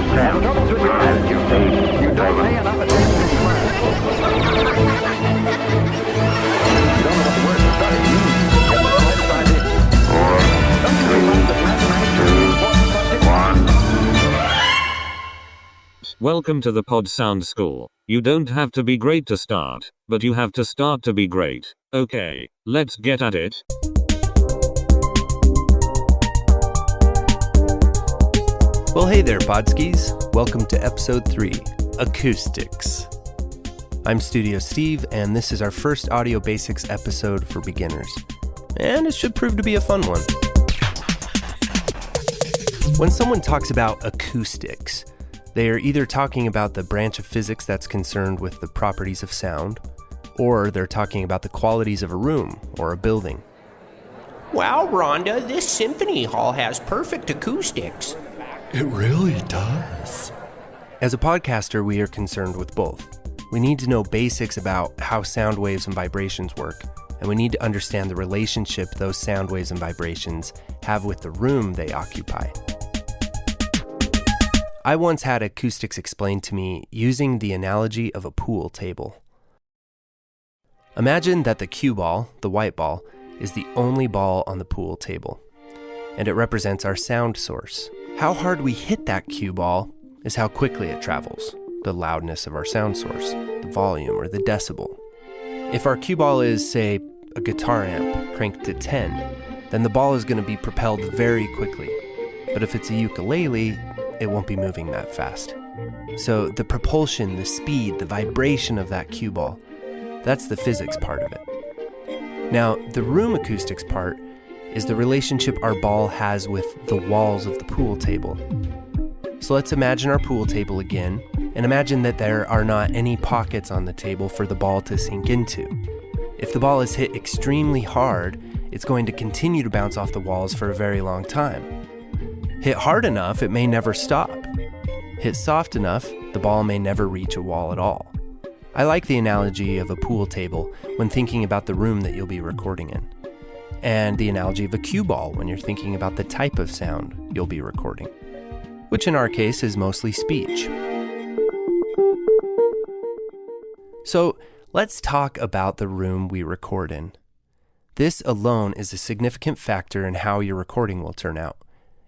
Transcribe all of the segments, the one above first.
have troubles with your attitude. You don't pay enough attention in class. You don't know what the word study means. Get the right idea. Don't you realize that mathematics is an important subject? Welcome to the Pod Sound School. You don't have to be great to start, but you have to start to be great. Okay, let's get at it. Well, hey there, Podskis. Welcome to episode 3, Acoustics. I'm Studio Steve, and this is our first Audio Basics episode for beginners. And it should prove to be a fun one. When someone talks about acoustics, they are either talking about the branch of physics that's concerned with the properties of sound, or they're talking about the qualities of a room or a building. Wow, Rhonda, this symphony hall has perfect acoustics. It really does. As a podcaster, we are concerned with both. We need to know basics about how sound waves and vibrations work, and we need to understand the relationship those sound waves and vibrations have with the room they occupy. I once had acoustics explained to me using the analogy of a pool table. Imagine that the cue ball, the white ball, is the only ball on the pool table, and it represents our sound source. How hard we hit that cue ball is how quickly it travels, the loudness of our sound source, the volume or the decibel. If our cue ball is, say, a guitar amp cranked to 10, then the ball is going to be propelled very quickly. But if it's a ukulele, it won't be moving that fast. So the propulsion, the speed, the vibration of that cue ball, that's the physics part of it. Now, the room acoustics part is the relationship our ball has with the walls of the pool table. So let's imagine our pool table again, and imagine that there are not any pockets on the table for the ball to sink into. If the ball is hit extremely hard, it's going to continue to bounce off the walls for a very long time. Hit hard enough, it may never stop. Hit soft enough, the ball may never reach a wall at all. I like the analogy of a pool table when thinking about the room that you'll be recording in, and the analogy of a cue ball when you're thinking about the type of sound you'll be recording, which in our case is mostly speech. So let's talk about the room we record in. This alone is a significant factor in how your recording will turn out,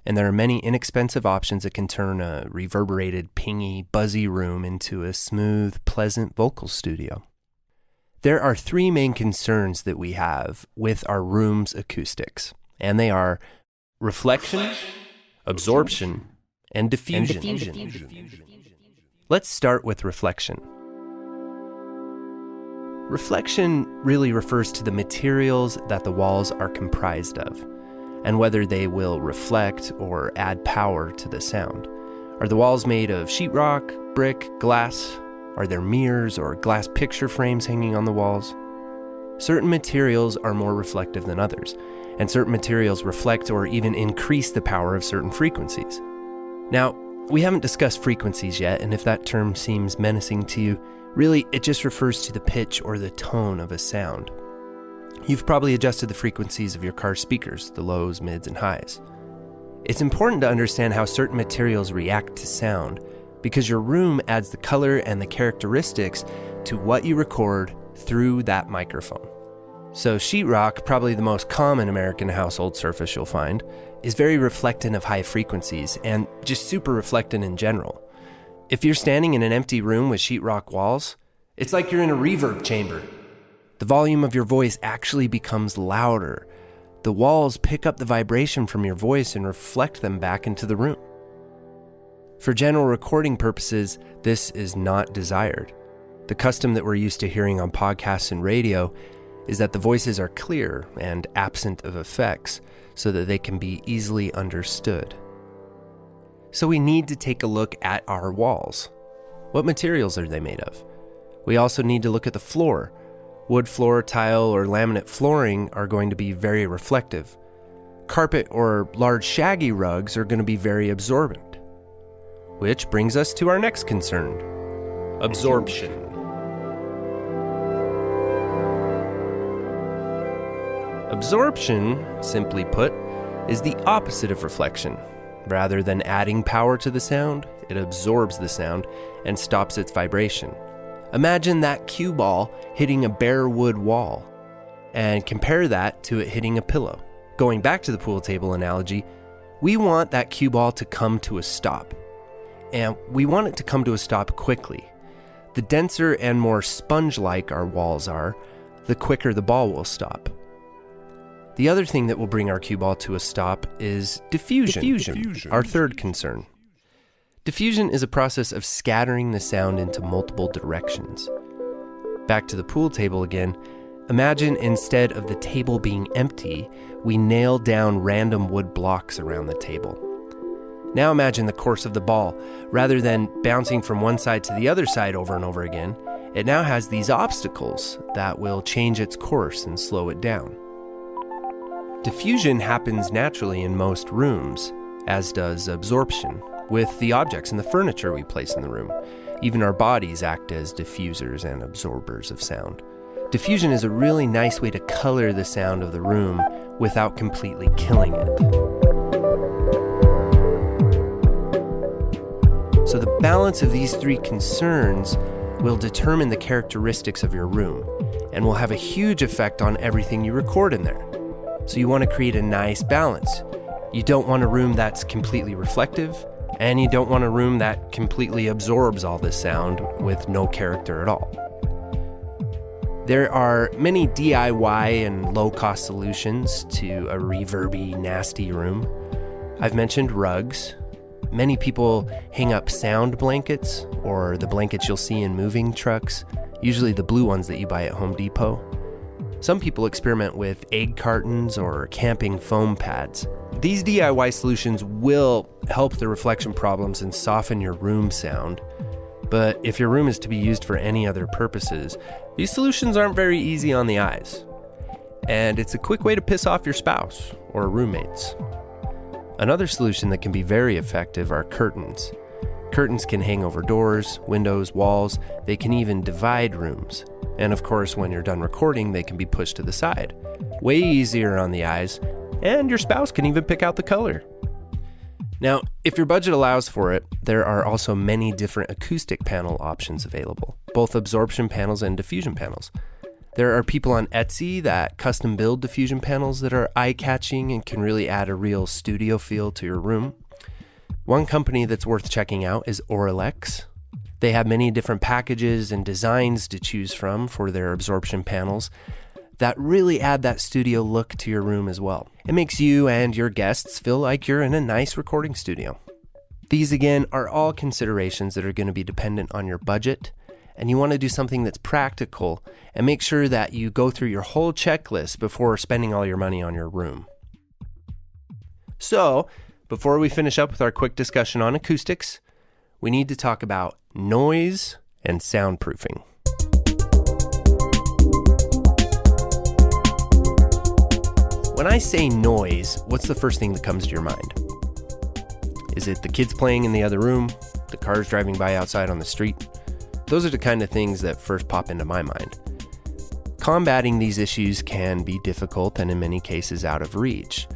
and there are many inexpensive options that can turn a reverberated, pingy, buzzy room into a smooth, pleasant vocal studio. There are 3 main concerns that we have with our room's acoustics, and they are reflection, absorption, and diffusion. Let's start with reflection. Reflection really refers to the materials that the walls are comprised of, and whether they will reflect or add power to the sound. Are the walls made of sheetrock, brick, glass? Are there mirrors or glass picture frames hanging on the walls? Certain materials are more reflective than others, and certain materials reflect or even increase the power of certain frequencies. Now, we haven't discussed frequencies yet, and if that term seems menacing to you, really it just refers to the pitch or the tone of a sound. You've probably adjusted the frequencies of your car speakers, the lows, mids, and highs. It's important to understand how certain materials react to sound, because your room adds the color and the characteristics to what you record through that microphone. So sheetrock, probably the most common American household surface you'll find, is very reflectant of high frequencies and just super reflectant in general. If you're standing in an empty room with sheetrock walls, it's like you're in a reverb chamber. The volume of your voice actually becomes louder. The walls pick up the vibration from your voice and reflect them back into the room. For general recording purposes, this is not desired. The custom that we're used to hearing on podcasts and radio is that the voices are clear and absent of effects so that they can be easily understood. So we need to take a look at our walls. What materials are they made of? We also need to look at the floor. Wood floor, tile, or laminate flooring are going to be very reflective. Carpet or large shaggy rugs are going to be very absorbent. Which brings us to our next concern, absorption. Absorption, simply put, is the opposite of reflection. Rather than adding power to the sound, it absorbs the sound and stops its vibration. Imagine that cue ball hitting a bare wood wall, and compare that to it hitting a pillow. Going back to the pool table analogy, we want that cue ball to come to a stop. And we want it to come to a stop quickly. The denser and more sponge-like our walls are, the quicker the ball will stop. The other thing that will bring our cue ball to a stop is diffusion, our third concern. Diffusion is a process of scattering the sound into multiple directions. Back to the pool table again, imagine instead of the table being empty, we nail down random wood blocks around the table. Now imagine the course of the ball. Rather than bouncing from one side to the other side over and over again, it now has these obstacles that will change its course and slow it down. Diffusion happens naturally in most rooms, as does absorption, with the objects and the furniture we place in the room. Even our bodies act as diffusers and absorbers of sound. Diffusion is a really nice way to color the sound of the room without completely killing it. So the balance of these three concerns will determine the characteristics of your room and will have a huge effect on everything you record in there. So you want to create a nice balance. You don't want a room that's completely reflective, and you don't want a room that completely absorbs all this sound with no character at all. There are many DIY and low-cost solutions to a reverby, nasty room. I've mentioned rugs. Many people hang up sound blankets, or the blankets you'll see in moving trucks, usually the blue ones that you buy at Home Depot. Some people experiment with egg cartons or camping foam pads. These DIY solutions will help the reflection problems and soften your room sound. But if your room is to be used for any other purposes, these solutions aren't very easy on the eyes. And it's a quick way to piss off your spouse or roommates. Another solution that can be very effective are curtains. Curtains can hang over doors, windows, walls. They can even divide rooms. And of course, when you're done recording, they can be pushed to the side. Way easier on the eyes, and your spouse can even pick out the color. Now, if your budget allows for it, there are also many different acoustic panel options available, both absorption panels and diffusion panels. There are people on Etsy that custom build diffusion panels that are eye-catching and can really add a real studio feel to your room. One company that's worth checking out is Auralex. They have many different packages and designs to choose from for their absorption panels that really add that studio look to your room as well. It makes you and your guests feel like you're in a nice recording studio. These, again, are all considerations that are going to be dependent on your budget, and you want to do something that's practical and make sure that you go through your whole checklist before spending all your money on your room. So, before we finish up with our quick discussion on acoustics, we need to talk about noise and soundproofing. When I say noise, what's the first thing that comes to your mind? Is it the kids playing in the other room? The cars driving by outside on the street? Those are the kind of things that first pop into my mind. Combating these issues can be difficult and in many cases out of reach.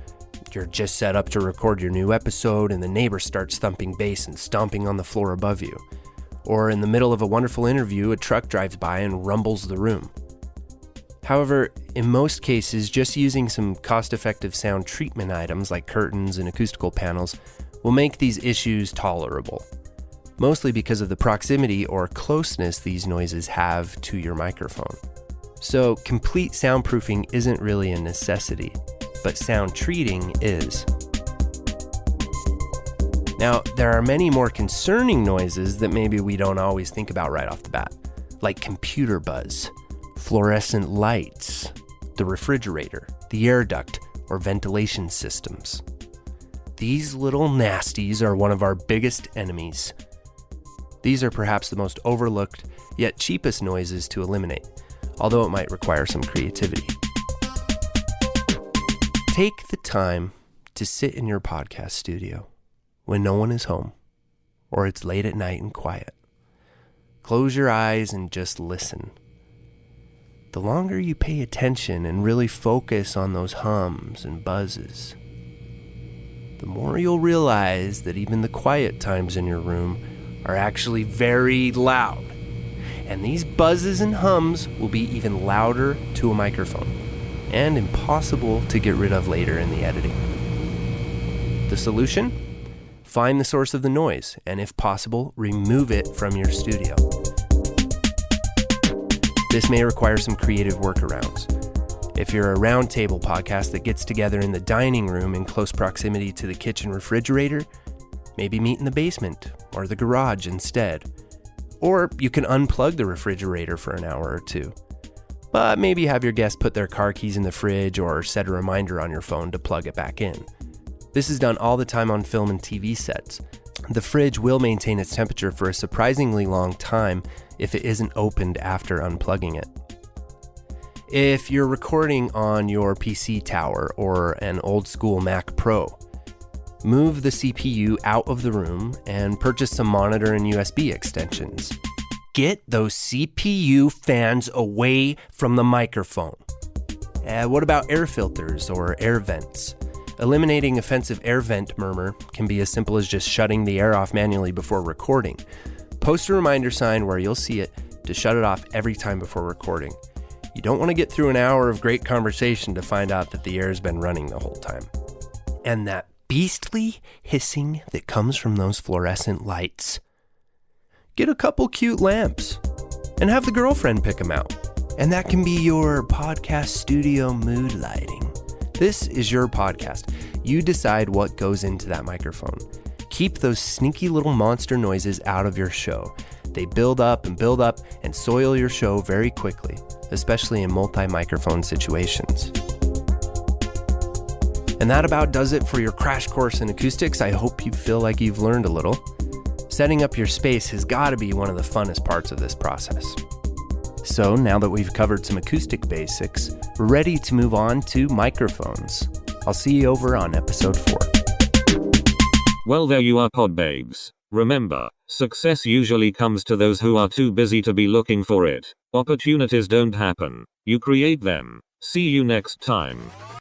You're just set up to record your new episode and the neighbor starts thumping bass and stomping on the floor above you. Or in the middle of a wonderful interview, a truck drives by and rumbles the room. However, in most cases, just using some cost-effective sound treatment items like curtains and acoustical panels will make these issues tolerable, mostly because of the proximity or closeness these noises have to your microphone. So complete soundproofing isn't really a necessity, but sound treating is. Now, there are many more concerning noises that maybe we don't always think about right off the bat, like computer buzz, fluorescent lights, the refrigerator, the air duct, or ventilation systems. These little nasties are one of our biggest enemies. These are perhaps the most overlooked, yet cheapest noises to eliminate, although it might require some creativity. Take the time to sit in your podcast studio when no one is home, or it's late at night and quiet. Close your eyes and just listen. The longer you pay attention and really focus on those hums and buzzes, the more you'll realize that even the quiet times in your room are actually very loud. And these buzzes and hums will be even louder to a microphone, and impossible to get rid of later in the editing. The solution? Find the source of the noise, and if possible, remove it from your studio. This may require some creative workarounds. If you're a roundtable podcast that gets together in the dining room in close proximity to the kitchen refrigerator, maybe meet in the basement or the garage instead. Or you can unplug the refrigerator for an hour or two. But maybe have your guests put their car keys in the fridge or set a reminder on your phone to plug it back in. This is done all the time on film and TV sets. The fridge will maintain its temperature for a surprisingly long time if it isn't opened after unplugging it. If you're recording on your PC tower or an old school Mac Pro, move the CPU out of the room and purchase some monitor and USB extensions. Get those CPU fans away from the microphone. What about air filters or air vents? Eliminating offensive air vent murmur can be as simple as just shutting the air off manually before recording. Post a reminder sign where you'll see it to shut it off every time before recording. You don't want to get through an hour of great conversation to find out that the air's been running the whole time. And that beastly hissing that comes from those fluorescent lights. Get a couple cute lamps and have the girlfriend pick them out. And that can be your podcast studio mood lighting. This is your podcast. You decide what goes into that microphone. Keep those sneaky little monster noises out of your show. They build up and soil your show very quickly, especially in multi-microphone situations. And that about does it for your crash course in acoustics. I hope you feel like you've learned a little. Setting up your space has got to be one of the funnest parts of this process. So now that we've covered some acoustic basics, we're ready to move on to microphones. I'll see you over on episode 4. Well, there you are, pod babes. Remember, success usually comes to those who are too busy to be looking for it. Opportunities don't happen. You create them. See you next time.